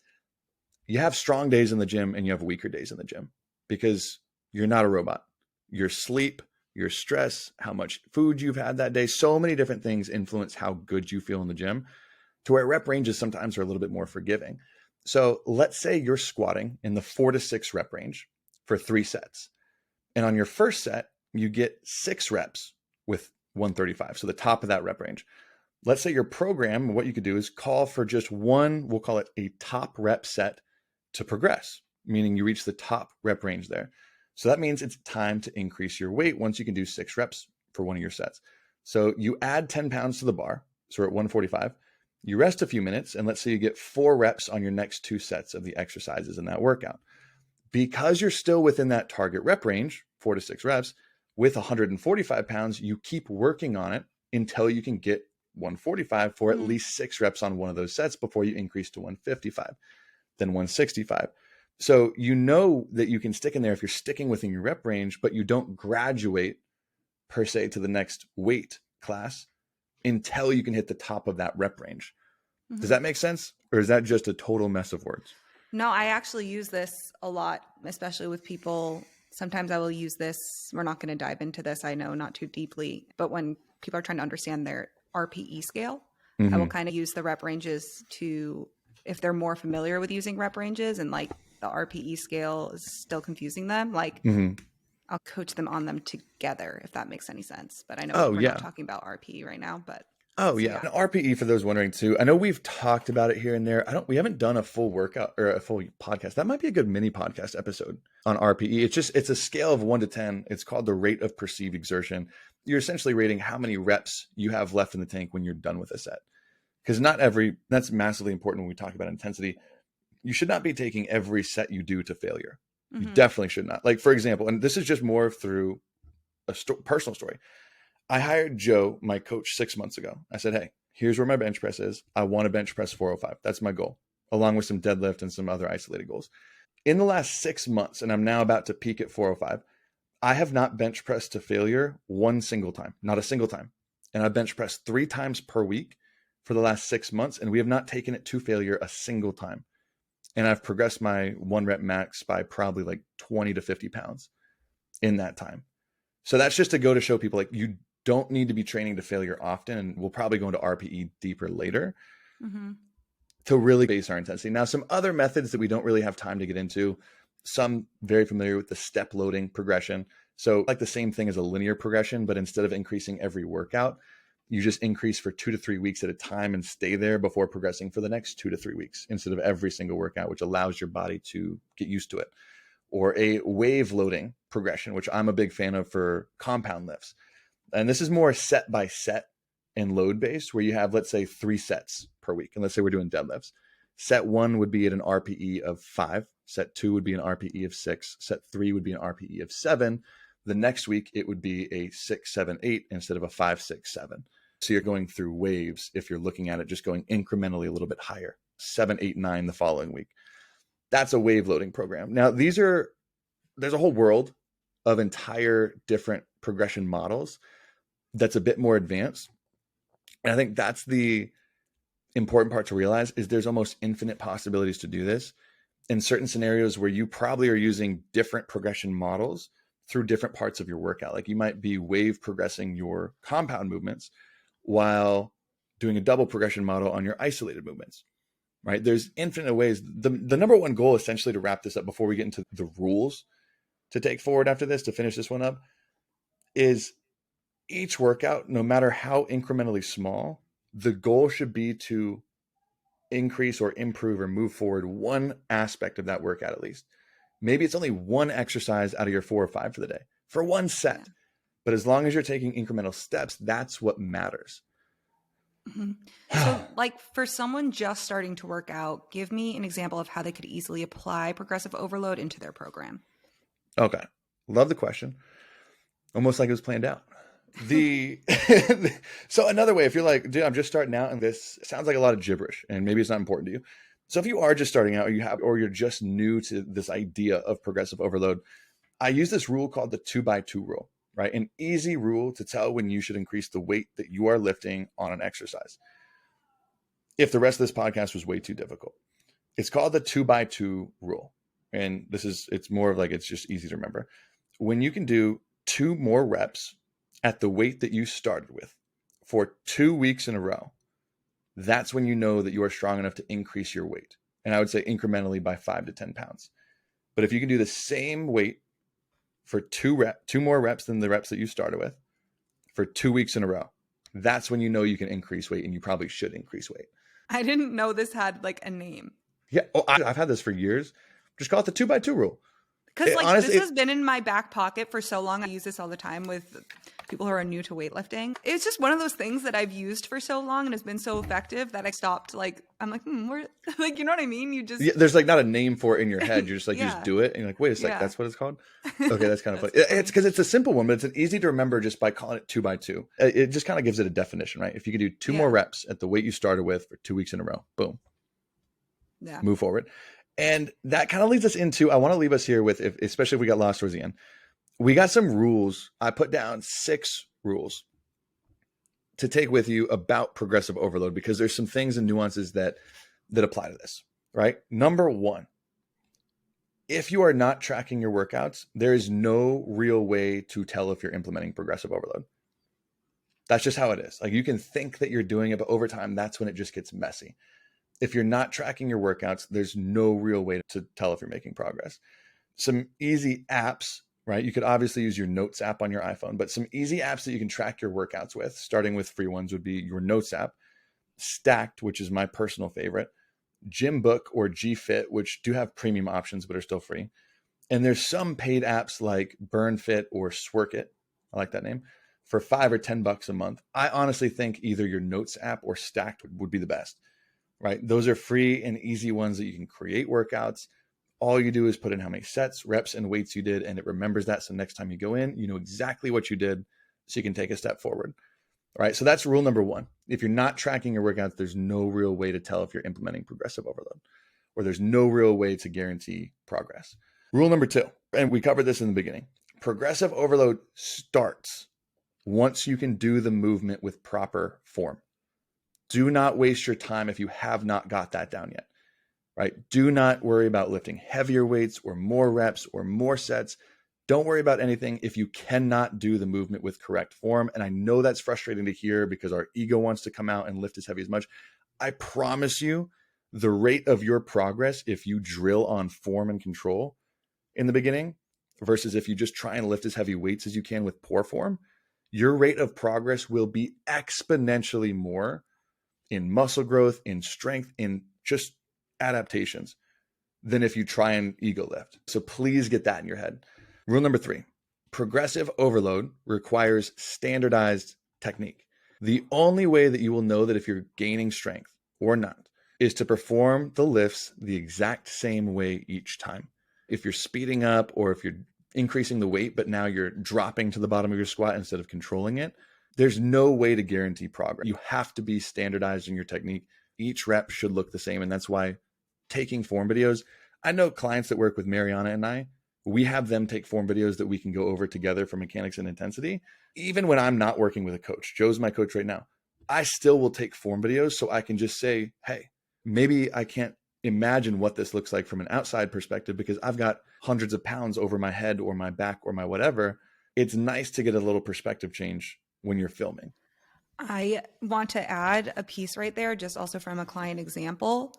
you have strong days in the gym and you have weaker days in the gym because you're not a robot. Your sleep, your stress, how much food you've had that day, so many different things influence how good you feel in the gym, to where rep ranges sometimes are a little bit more forgiving. So let's say you're squatting in the 4 to 6 rep range for 3 sets. And on your first set, you get 6 reps with 135. So the top of that rep range. Let's say your program, what you could do is call for just one, we'll call it a top rep set to progress, meaning you reach the top rep range there. So that means it's time to increase your weight once you can do 6 reps for one of your sets. So you add 10 pounds to the bar. So we're at 145. You rest a few minutes, and let's say you get 4 reps on your next 2 sets of the exercises in that workout. Because you're still within that target rep range, 4 to 6 reps, with 145 pounds, you keep working on it until you can get 145 for at least 6 reps on one of those sets before you increase to 155, then 165. So you know that you can stick in there if you're sticking within your rep range, but you don't graduate per se to the next weight class until you can hit the top of that rep range. Mm-hmm. Does that make sense? Or is that just a total mess of words? No, I actually use this a lot, especially with people. Sometimes I will use this. We're not going to dive into this, I know, not too deeply. But when people are trying to understand their RPE scale, I will kind of use the rep ranges to, if they're more familiar with using rep ranges and like the RPE scale is still confusing them, like I'll coach them on them together, if that makes any sense. But I know we're not talking about RPE right now, but. Oh, yeah. And RPE, for those wondering too, I know we've talked about it here and there. We haven't done a full workout or a full podcast. That might be a good mini podcast episode on RPE. It's a scale of 1 to 10. It's called the rate of perceived exertion. You're essentially rating how many reps you have left in the tank when you're done with a set. Because that's massively important when we talk about intensity. You should not be taking every set you do to failure. You definitely should not. Like, for example, and this is just more through a personal story. I hired Joe, my coach, 6 months ago. I said, hey, here's where my bench press is. I want to bench press 405. That's my goal, along with some deadlift and some other isolated goals. In the last 6 months, and I'm now about to peak at 405, I have not bench pressed to failure one single time, not a single time. And I bench pressed 3 times per week for the last 6 months, and we have not taken it to failure a single time. And I've progressed my 1 rep max by probably like 20 to 50 pounds in that time. So that's just to go to show people, like, you don't need to be training to failure often. And we'll probably go into RPE deeper later to really base our intensity. Now, some other methods that we don't really have time to get into, some very familiar with the step loading progression. So like the same thing as a linear progression, but instead of increasing every workout, you just increase for 2 to 3 weeks at a time and stay there before progressing for the next 2 to 3 weeks instead of every single workout, which allows your body to get used to it. Or a wave loading progression, which I'm a big fan of for compound lifts. And this is more set by set and load based, where you have, let's say, 3 sets per week. And let's say we're doing deadlifts. Set 1 would be at an RPE of 5. Set 2 would be an RPE of 6. Set 3 would be an RPE of 7. The next week, it would be a 6, 7, 8 instead of a 5, 6, 7. So you're going through waves if you're looking at it, just going incrementally a little bit higher. 7, 8, 9 the following week. That's a wave loading program. Now, there's a whole world of entire different progression models that's a bit more advanced. And I think that's the important part to realize is there's almost infinite possibilities to do this in certain scenarios where you probably are using different progression models through different parts of your workout. Like you might be wave progressing your compound movements while doing a double progression model on your isolated movements, right? There's infinite ways. The number one goal, essentially, to wrap this up before we get into the rules to take forward after this, to finish this one up, is each workout, no matter how incrementally small, the goal should be to increase or improve or move forward one aspect of that workout at least. Maybe it's only one exercise out of your 4 or 5 for the day, for one set. Yeah. But as long as you're taking incremental steps, that's what matters. So like for someone just starting to work out, give me an example of how they could easily apply progressive overload into their program. Okay. Love the question. Almost like it was planned out. So another way, if you're like, dude, I'm just starting out and this sounds like a lot of gibberish and maybe it's not important to you. So if you are just starting out or you're just new to this idea of progressive overload, I use this rule called the 2x2 rule, right? An easy rule to tell when you should increase the weight that you are lifting on an exercise. If the rest of this podcast was way too difficult, it's called the 2x2 rule. And it's more of like, it's just easy to remember. When you can do 2 more reps at the weight that you started with for 2 weeks in a row, that's when you know that you are strong enough to increase your weight. And I would say incrementally by 5 to 10 pounds. But if you can do the same weight for two more reps than the reps that you started with for 2 weeks in a row. That's when you know you can increase weight, and you probably should increase weight. I didn't know this had like a name. Yeah. Oh, I've had this for years. Just call it the 2x2 rule. Because like honestly, this has been in my back pocket for so long. I use this all the time with people who are new to weightlifting. It's just one of those things that I've used for so long and has been so effective that I stopped. Like, I'm like, where, like, you know what I mean? You just there's like not a name for it in your head. You're just like, you just do it. And you're like, wait a sec, that's what it's called? Okay, that's kind of funny. It's because it's a simple one, but it's an easy to remember just by calling it 2x2. It just kind of gives it a definition, right? If you could do two more reps at the weight you started with for 2 weeks in a row, boom. Yeah. Move forward. And that kind of leads us into, I want to leave us here with, especially if we got lost towards the end, we got some rules. I put down 6 rules to take with you about progressive overload, because there's some things and nuances that apply to this, right? Number 1, if you are not tracking your workouts, there is no real way to tell if you're implementing progressive overload. That's just how it is. Like, you can think that you're doing it, but over time, that's when it just gets messy. If you're not tracking your workouts, there's no real way to tell if you're making progress. Some easy apps, right? You could obviously use your Notes app on your iPhone, but some easy apps that you can track your workouts with, starting with free ones, would be your Notes app, Stacked, which is my personal favorite, Gymbook or GFit, which do have premium options but are still free. And there's some paid apps like BurnFit or Sworkit, I like that name, for $5 or $10 a month. I honestly think either your Notes app or Stacked would be the best. Right? Those are free and easy ones that you can create workouts. All you do is put in how many sets, reps, and weights you did, and it remembers that. So next time you go in, you know exactly what you did, so you can take a step forward. All right. So that's rule number 1. If you're not tracking your workouts, there's no real way to tell if you're implementing progressive overload, or there's no real way to guarantee progress. Rule number 2, and we covered this in the beginning, progressive overload starts once you can do the movement with proper form. Do not waste your time if you have not got that down yet, right? Do not worry about lifting heavier weights or more reps or more sets. Don't worry about anything if you cannot do the movement with correct form. And I know that's frustrating to hear because our ego wants to come out and lift as heavy as much. I promise you, the rate of your progress, if you drill on form and control in the beginning versus if you just try and lift as heavy weights as you can with poor form, your rate of progress will be exponentially more in muscle growth, in strength, in just adaptations than if you try and ego lift. So please get that in your head. Rule number 3, progressive overload requires standardized technique. The only way that you will know that if you're gaining strength or not is to perform the lifts the exact same way each time. If you're speeding up or if you're increasing the weight, but now you're dropping to the bottom of your squat instead of controlling it, there's no way to guarantee progress. You have to be standardized in your technique. Each rep should look the same. And that's why taking form videos, I know clients that work with Marianna and I, we have them take form videos that we can go over together for mechanics and intensity. Even when I'm not working with a coach, Joe's my coach right now, I still will take form videos so I can just say, hey, maybe I can't imagine what this looks like from an outside perspective because I've got hundreds of pounds over my head or my back or my whatever. It's nice to get a little perspective change when you're filming. I want to add a piece right there, just also from a client example.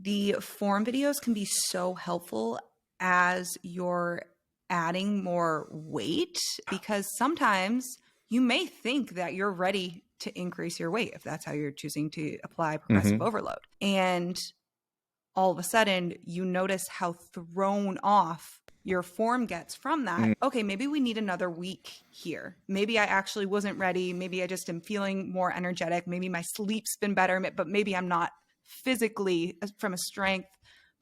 The form videos can be so helpful as you're adding more weight, because sometimes you may think that you're ready to increase your weight if that's how you're choosing to apply progressive overload. And all of a sudden you notice how thrown off your form gets from that. Okay, maybe we need another week here. Maybe I actually wasn't ready. Maybe I just am feeling more energetic. Maybe my sleep's been better, but maybe I'm not physically, from a strength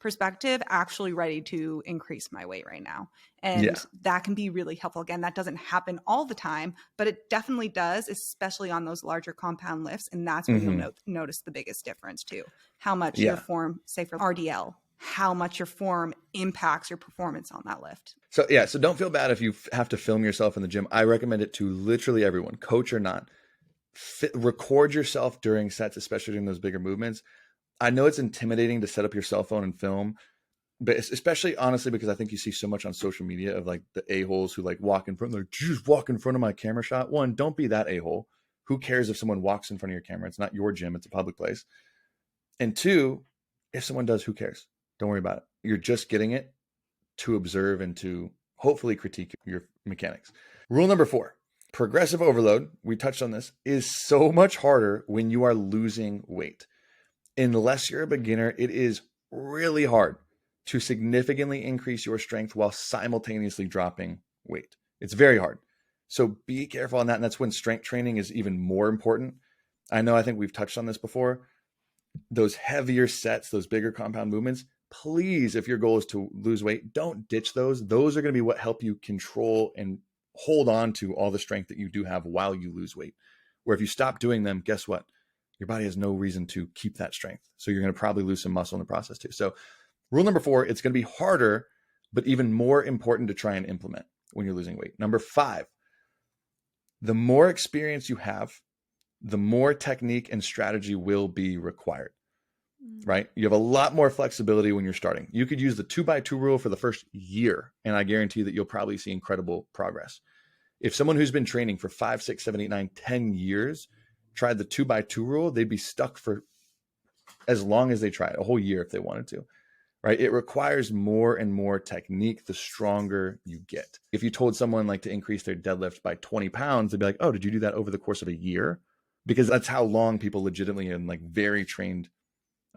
perspective, actually ready to increase my weight right now. And that can be really helpful. Again, that doesn't happen all the time, but it definitely does, especially on those larger compound lifts. And that's where you'll notice the biggest difference too. How much your form, say for RDL, how much your form impacts your performance on that lift. So so don't feel bad if you have to film yourself in the gym. I recommend it to literally everyone, coach or not. Record yourself during sets, especially during those bigger movements. I know it's intimidating to set up your cell phone and film, but especially honestly, because I think you see so much on social media of like the a-holes who like walk in front, like, just walk in front of my camera shot. One, don't be that a-hole. Who cares if someone walks in front of your camera? It's not your gym. It's a public place. And 2, if someone does, who cares? Don't worry about it. You're just getting it to observe and to hopefully critique your mechanics. Rule number 4, progressive overload, we touched on this, is so much harder when you are losing weight. Unless you're a beginner, it is really hard to significantly increase your strength while simultaneously dropping weight. It's very hard. So be careful on that. And that's when strength training is even more important. I think we've touched on this before. Those heavier sets, those bigger compound movements, please, if your goal is to lose weight, don't ditch those. Those are going to be what help you control and hold on to all the strength that you do have while you lose weight. Where if you stop doing them, guess what? Your body has no reason to keep that strength. So you're going to probably lose some muscle in the process too. So rule number 4, it's going to be harder, but even more important to try and implement when you're losing weight. Number 5, the more experience you have, the more technique and strategy will be required, right? You have a lot more flexibility when you're starting. You could use the 2x2 rule for the first year, and I guarantee that you'll probably see incredible progress. If someone who's been training for 5, 6, 7, 8, 9, 10 years tried the 2x2 rule, they'd be stuck for as long as they tried, a whole year if they wanted to, right? It requires more and more technique the stronger you get. If you told someone like to increase their deadlift by 20 pounds, they'd be like, oh, did you do that over the course of a year? Because that's how long people legitimately in like very trained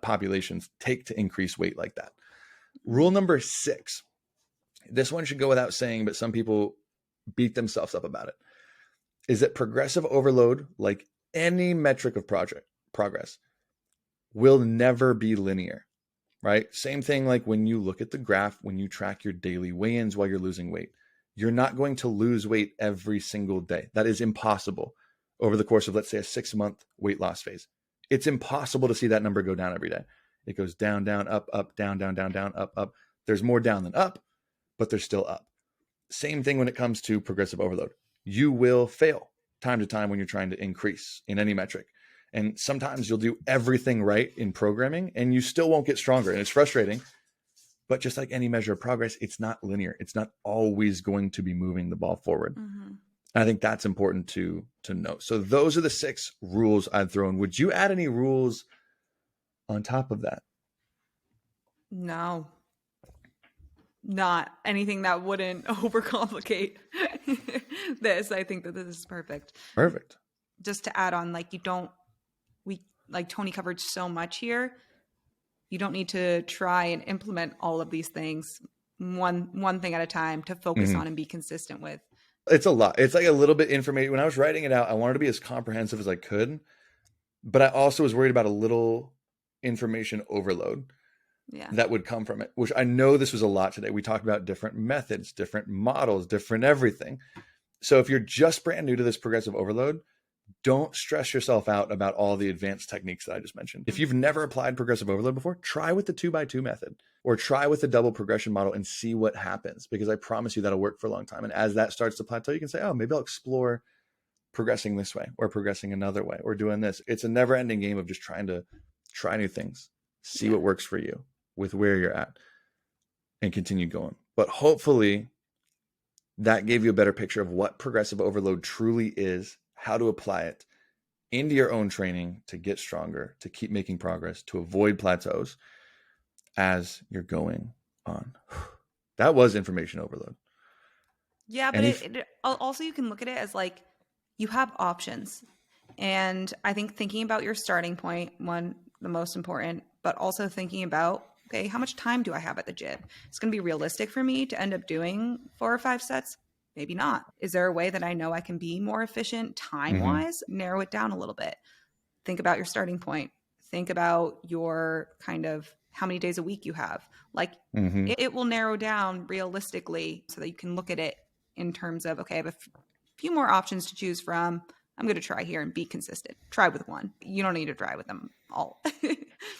populations take to increase weight like that. Rule number 6, this one should go without saying, but some people beat themselves up about it, is that progressive overload, like any metric of progress, will never be linear, right? Same thing like when you look at the graph, when you track your daily weigh-ins while you're losing weight, you're not going to lose weight every single day. That is impossible over the course of, let's say, a 6-month weight loss phase. It's impossible to see that number go down every day. It goes down, down, up, up, down, down, down, down, up, up. There's more down than up, but there's still up. Same thing when it comes to progressive overload. You will fail time to time when you're trying to increase in any metric. And sometimes you'll do everything right in programming and you still won't get stronger. And it's frustrating. But just like any measure of progress, it's not linear. It's not always going to be moving the ball forward. Mm-hmm. I think that's important to note. So those are the 6 rules I'd throw in. Would you add any rules on top of that? No. Not anything that wouldn't overcomplicate this. I think that this is perfect. Perfect. Just to add on, like like Tony covered so much here. You don't need to try and implement all of these things one thing at a time to focus on and be consistent with. It's a lot. It's like a little bit information. When I was writing it out, I wanted to be as comprehensive as I could, but I also was worried about a little information overload that would come from it, which I know this was a lot today. We talked about different methods, different models, different everything. So if you're just brand new to this progressive overload, don't stress yourself out about all the advanced techniques that I just mentioned. If you've never applied progressive overload before, try with the 2x2 method or try with the double progression model and see what happens, because I promise you that'll work for a long time. And as that starts to plateau, you can say, oh, maybe I'll explore progressing this way or progressing another way or doing this. It's a never ending game of just trying to try new things, see what works for you with where you're at and continue going. But hopefully that gave you a better picture of what progressive overload truly is, how to apply it into your own training to get stronger, to keep making progress, to avoid plateaus as you're going on. That was information overload. Yeah, but it also, you can look at it as like you have options. And I think thinking about your starting point, one, the most important, but also thinking about, okay, how much time do I have at the gym? It's going to be realistic for me to end up doing 4 or 5 sets. Maybe not. Is there a way that I know I can be more efficient time-wise? Narrow it down a little bit. Think about your starting point. Think about your kind of how many days a week you have. Like it will narrow down realistically so that you can look at it in terms of, okay, I have a few more options to choose from. I'm going to try here and be consistent. Try with one. You don't need to try with them all.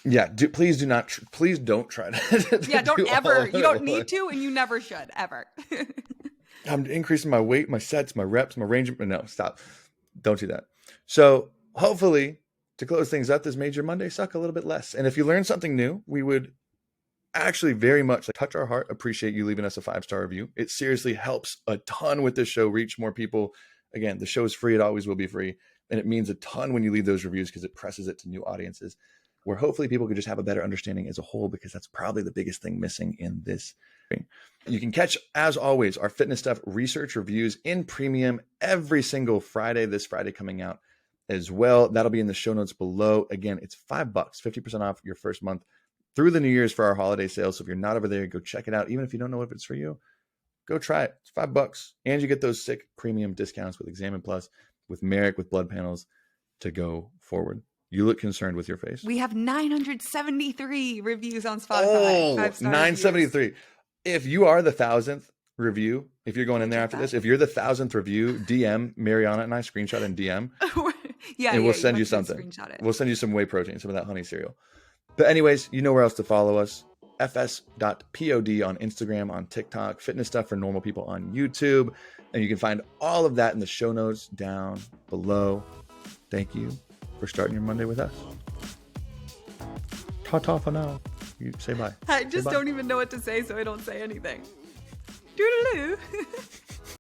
Yeah. Please don't try to. Yeah. Don't ever. You don't need to, and you never should ever. I'm increasing my weight, my sets, my reps, my range. No, stop. Don't do that. So hopefully, to close things up, this made your Monday suck a little bit less. And if you learned something new, we would actually very much touch our heart, appreciate you leaving us a 5-star review. It seriously helps a ton with this show, reach more people. Again, the show is free. It always will be free. And it means a ton when you leave those reviews because it presses it to new audiences where hopefully people could just have a better understanding as a whole, because that's probably the biggest thing missing in this thing. You can catch, as always, our fitness stuff research reviews in premium every single Friday. This Friday coming out as well. That'll be in the show notes below. Again, it's $5, 50% off your first month through the New Year's for our holiday sale. So if you're not over there, go check it out. Even if you don't know if it's for you, go try it. It's $5. And you get those sick premium discounts with Examine Plus, with Merrick, with blood panels to go forward. You look concerned with your face. We have 973 reviews on Spotify. Oh, 973. Reviews. If you are the 1,000th review, if you're going in there after this, if you're the 1,000th review, DM Marianna and I, screenshot and DM. And we'll send you something. We'll send you some whey protein, some of that honey cereal. But anyways, you know where else to follow us. fs.pod on Instagram, on TikTok, fitness stuff for normal people on YouTube. And you can find all of that in the show notes down below. Thank you for starting your Monday with us. Ta-ta for now. You say bye. I just don't even know what to say, so I don't say anything. Doodaloo.